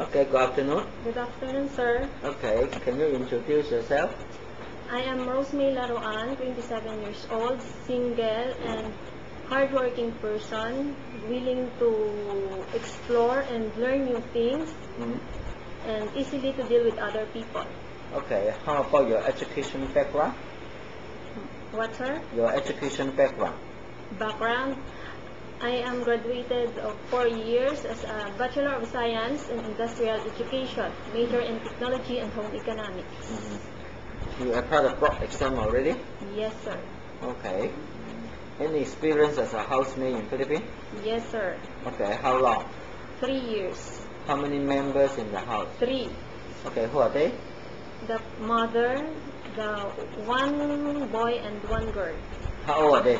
Okay, good afternoon. Good afternoon, sir. Okay, can you introduce yourself? I am Rosemary Laruan, 27 years old, single and hardworking person, willing to explore and learn new things, and easily to deal with other people. Okay, how about your education background? What, sir? Your education background. Background? I am graduated of 4 years as a Bachelor of Science in Industrial Education, major in Technology and Home Economics. You applied the board exam already? Yes, sir. Okay. Any experience as a housemaid in Philippines? Yes, sir. Okay, how long? 3 years. How many members in the house? 3. Okay, who are they? The mother, the one boy and one girl. How old are they?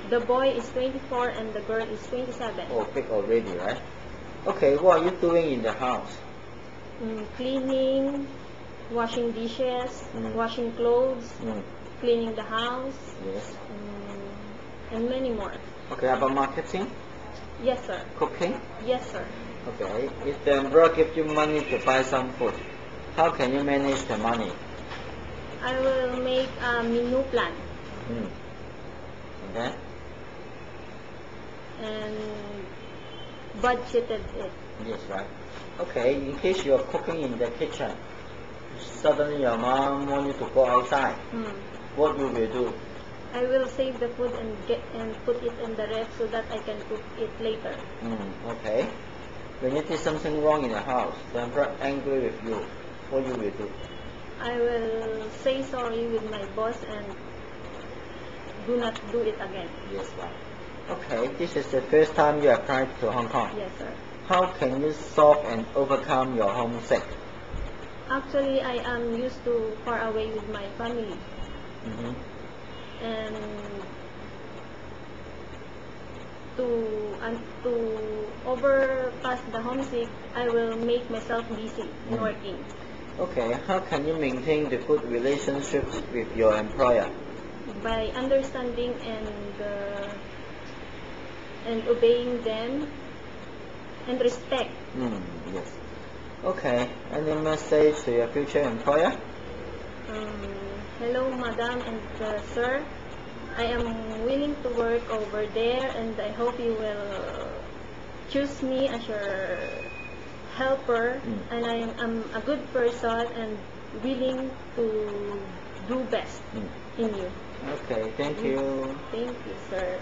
The boy is 24 and the girl is 27. Oh, big already, right? Okay, what are you doing in the house? Cleaning, washing dishes, washing clothes, cleaning the house, Yes. and many more. Okay, about marketing? Yes, sir. Cooking? Yes, sir. Okay, if the employer gives you money to buy some food, how can you manage the money? I will make a menu plan. Okay. And budgeted it. Yes, right. Okay, in case you are cooking in the kitchen, suddenly your mom wants you to go outside, what you will do? I will save the food and put it in the ref so that I can cook it later. Okay. When you did something wrong in the house, the employer angry with you, what you will do? I will say sorry with my boss and do not do it again. Yes, right. Okay, this is the first time you applied to Hong Kong. Yes, sir. How can you solve and overcome your homesick? Actually, I am used to far away with my family. And to overpass the homesick, I will make myself busy in working. Okay, how can you maintain the good relationships with your employer? By understanding and obeying them and respect. Yes. Okay, any message to your future employer? Hello, madam and sir. I am willing to work over there and I hope you will choose me as your helper, and I am a good person and willing to do best in you. Okay, thank you. Thank you, sir.